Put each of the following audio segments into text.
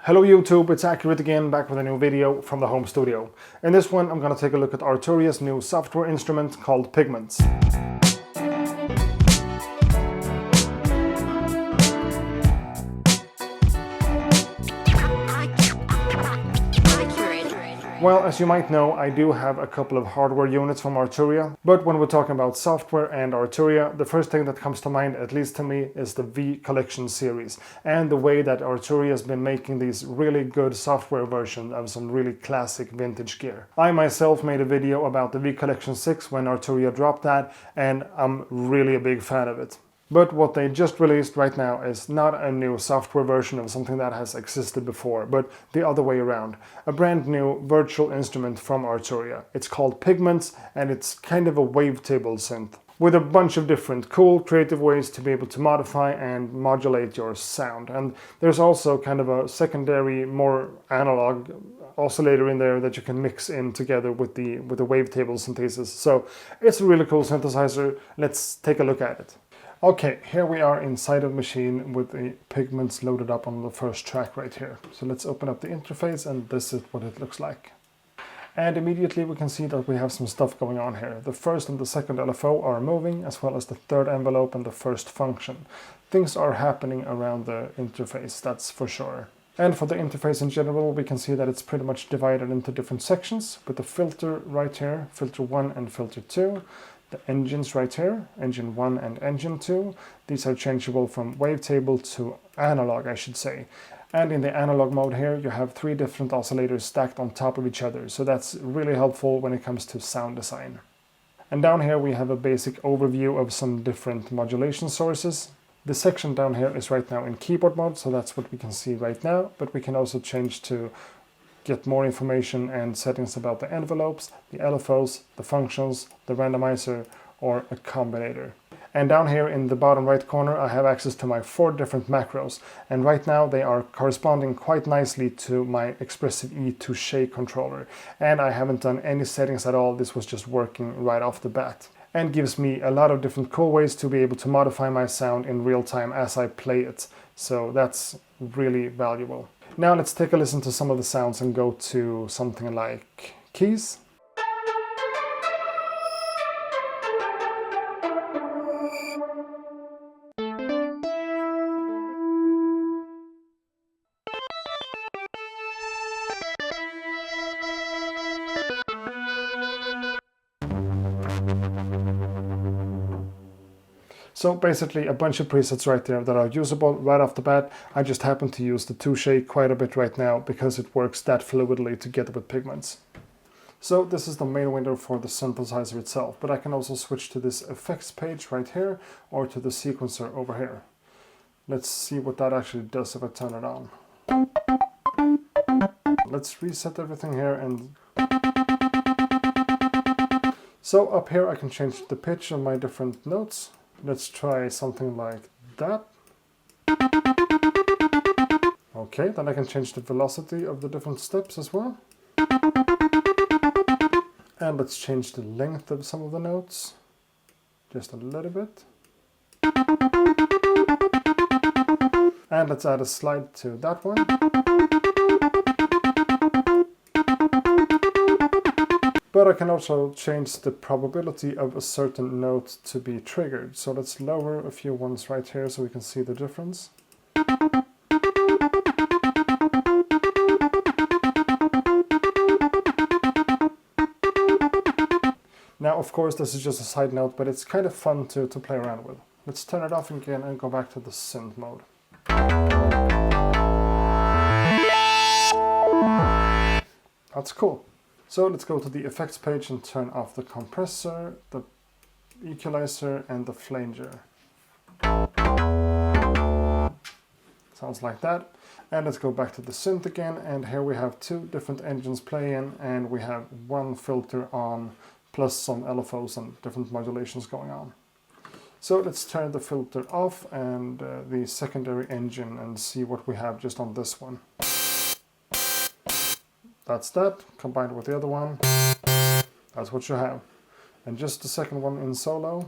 Hello YouTube, it's Accurate again, back with a new video from the home studio. In this one I'm going to take a look at Arturia's new software instrument called Pigments. Well, as you might know, I do have a couple of hardware units from Arturia, but when we're talking about software and Arturia, the first thing that comes to mind, at least to me, is the V Collection series and the way that Arturia has been making these really good software versions of some really classic vintage gear. I myself made a video about the V Collection 6 when Arturia dropped that, and I'm really a big fan of it. But what they just released right now is not a new software version of something that has existed before, but the other way around. A brand new virtual instrument from Arturia. It's called Pigments, and it's kind of a wavetable synth, with a bunch of different cool, creative ways to be able to modify and modulate your sound. And there's also kind of a secondary, more analog oscillator in there that you can mix in together with the wavetable synthesis. So it's a really cool synthesizer. Let's take a look at it. Okay, here we are inside of Maschine with the Pigments loaded up on the first track right here. So let's open up the interface, and this is what it looks like. And immediately we can see that we have some stuff going on here. The first and the second LFO are moving, as well as the third envelope and the first function. Things are happening around the interface, that's for sure. And for the interface in general, we can see that it's pretty much divided into different sections, with the filter right here, filter 1 and filter 2. The engines right here, engine 1 and engine 2. These are changeable from wavetable to analog, I should say. And in the analog mode here, you have 3 different oscillators stacked on top of each other. So that's really helpful when it comes to sound design. And down here we have a basic overview of some different modulation sources. The section down here is right now in keyboard mode, so that's what we can see right now. But we can also change to get more information and settings about the envelopes, the LFOs, the functions, the randomizer, or a combinator. And down here in the bottom right corner I have access to my 4 different macros, and right now they are corresponding quite nicely to my Expressive E Touché controller. And I haven't done any settings at all, this was just working right off the bat. And gives me a lot of different cool ways to be able to modify my sound in real time as I play it. So that's really valuable. Now let's take a listen to some of the sounds and go to something like keys. So basically a bunch of presets right there that are usable right off the bat. I just happen to use the Touché quite a bit right now because it works that fluidly together with Pigments. So this is the main window for the synthesizer itself, but I can also switch to this effects page right here or to the sequencer over here. Let's see what that actually does if I turn it on. Let's reset everything here, and so up here I can change the pitch of my different notes. Let's try something like that. Okay, then I can change the velocity of the different steps as well. And let's change the length of some of the notes, just a little bit. And let's add a slide to that one. But I can also change the probability of a certain note to be triggered. So let's lower a few ones right here so we can see the difference. Now, of course, this is just a side note, but it's kind of fun to play around with. Let's turn it off again and go back to the synth mode. That's cool. So let's go to the effects page and turn off the compressor, the equalizer, and the flanger. Sounds like that. And let's go back to the synth again, and here we have 2 different engines playing, and we have 1 filter on, plus some LFOs and different modulations going on. So let's turn the filter off and the secondary engine and see what we have just on this one. That's that, combined with the other one, that's what you have. And just the second one in solo,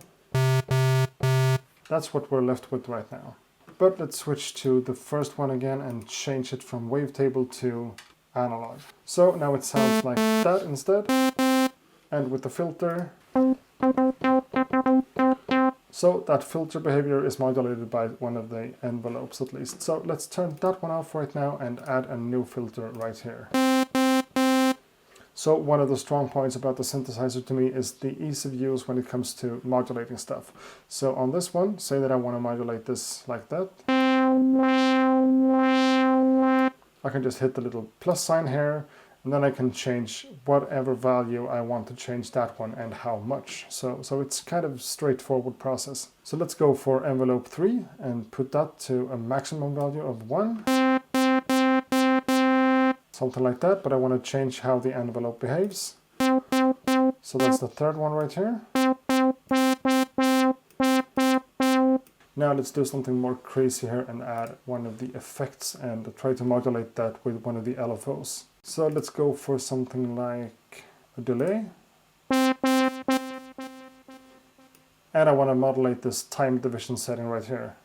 that's what we're left with right now. But let's switch to the first one again and change it from wavetable to analog. So now it sounds like that instead. And with the filter, so that filter behavior is modulated by one of the envelopes at least. So let's turn that one off right now and add a new filter right here. So one of the strong points about the synthesizer to me is the ease of use when it comes to modulating stuff. So on this one, say that I want to modulate this like that. I can just hit the little plus sign here, and then I can change whatever value I want to change that one and how much. So it's kind of straightforward process. So let's go for envelope 3 and put that to a maximum value of 1. Something like that, but I want to change how the envelope behaves. So that's the third one right here. Now let's do something more crazy here and add one of the effects and try to modulate that with one of the LFOs. So let's go for something like a delay. And I want to modulate this time division setting right here.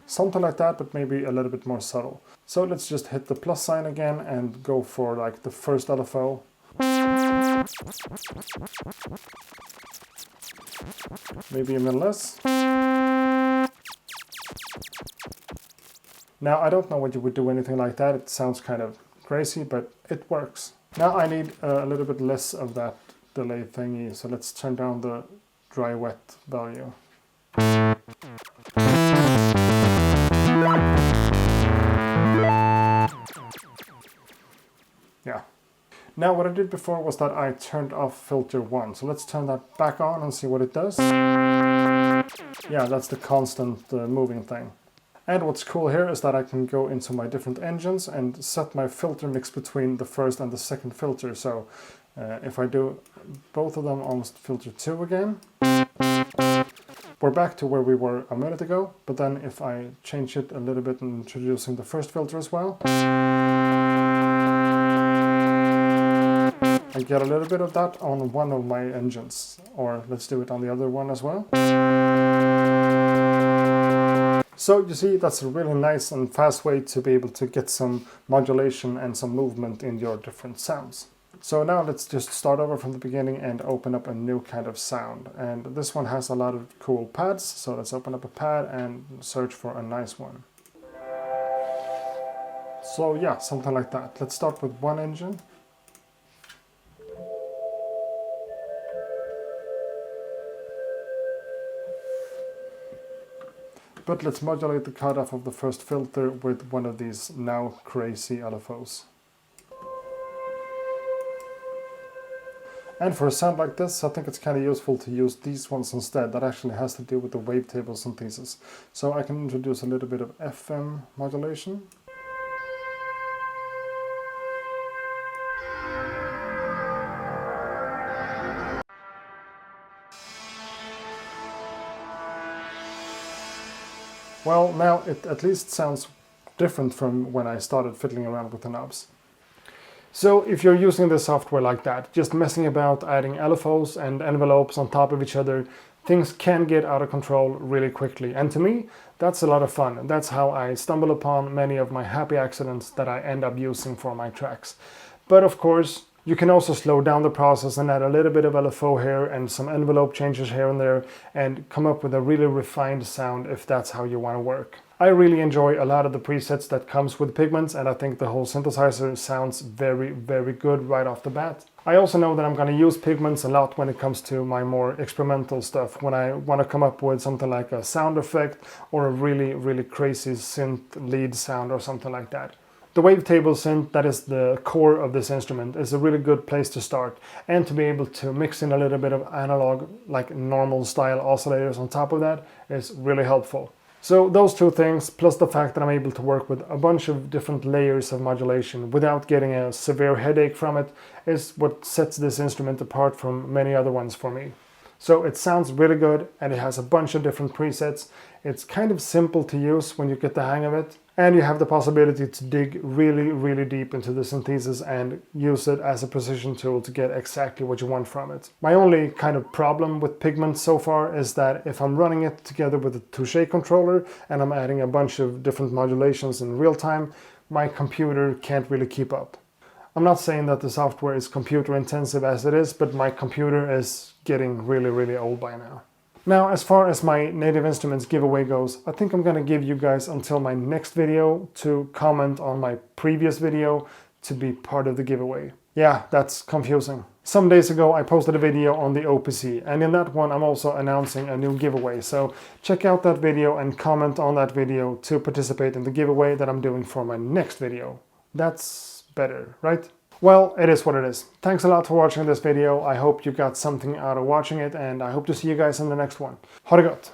Something like that, but maybe a little bit more subtle. So let's just hit the plus sign again and go for like the first LFO. Maybe even less. Now I don't know what you would do anything like that. It sounds kind of crazy, but it works. Now I need a little bit less of that delay thingy, so let's turn down the dry wet value. Yeah. Now what I did before was that I turned off filter 1. So let's turn that back on and see what it does. Yeah, that's the constant moving thing. And what's cool here is that I can go into my different engines and set my filter mix between the first and the second filter. So if I do both of them on filter 2 again, we're back to where we were a minute ago. But then if I change it a little bit and introducing the first filter as well, I get a little bit of that on one of my engines, or let's do it on the other one as well. So you see, that's a really nice and fast way to be able to get some modulation and some movement in your different sounds. So now let's just start over from the beginning and open up a new kind of sound. And this one has a lot of cool pads, so let's open up a pad and search for a nice one. So yeah, something like that. Let's start with one engine. But let's modulate the cutoff of the first filter with one of these now crazy LFOs. And for a sound like this, I think it's kind of useful to use these ones instead. That actually has to do with the wavetable synthesis. So I can introduce a little bit of FM modulation. Well, now it at least sounds different from when I started fiddling around with the knobs. So if you're using the software like that, just messing about adding LFOs and envelopes on top of each other, things can get out of control really quickly. And to me, that's a lot of fun. That's how I stumble upon many of my happy accidents that I end up using for my tracks. But of course, you can also slow down the process and add a little bit of LFO here and some envelope changes here and there and come up with a really refined sound if that's how you want to work. I really enjoy a lot of the presets that comes with Pigments, and I think the whole synthesizer sounds very, very good right off the bat. I also know that I'm going to use Pigments a lot when it comes to my more experimental stuff, when I want to come up with something like a sound effect or a really, really crazy synth lead sound or something like that. The wavetable synth, that is the core of this instrument, is a really good place to start, and to be able to mix in a little bit of analog, like normal style oscillators on top of that, is really helpful. So those two things, plus the fact that I'm able to work with a bunch of different layers of modulation without getting a severe headache from it, is what sets this instrument apart from many other ones for me. So it sounds really good, and it has a bunch of different presets. It's kind of simple to use when you get the hang of it, and you have the possibility to dig really, really deep into the synthesis and use it as a precision tool to get exactly what you want from it. My only kind of problem with Pigments so far is that if I'm running it together with a Touché controller and I'm adding a bunch of different modulations in real time, my computer can't really keep up. I'm not saying that the software is computer intensive as it is, but my computer is getting really, really old by now. Now, as far as my Native Instruments giveaway goes, I think I'm gonna give you guys until my next video to comment on my previous video to be part of the giveaway. Yeah, that's confusing. Some days ago I posted a video on the OPC, and in that one I'm also announcing a new giveaway, so check out that video and comment on that video to participate in the giveaway that I'm doing for my next video. That's better, right? Well, it is what it is. Thanks a lot for watching this video. I hope you got something out of watching it, and I hope to see you guys in the next one. Ha det gott!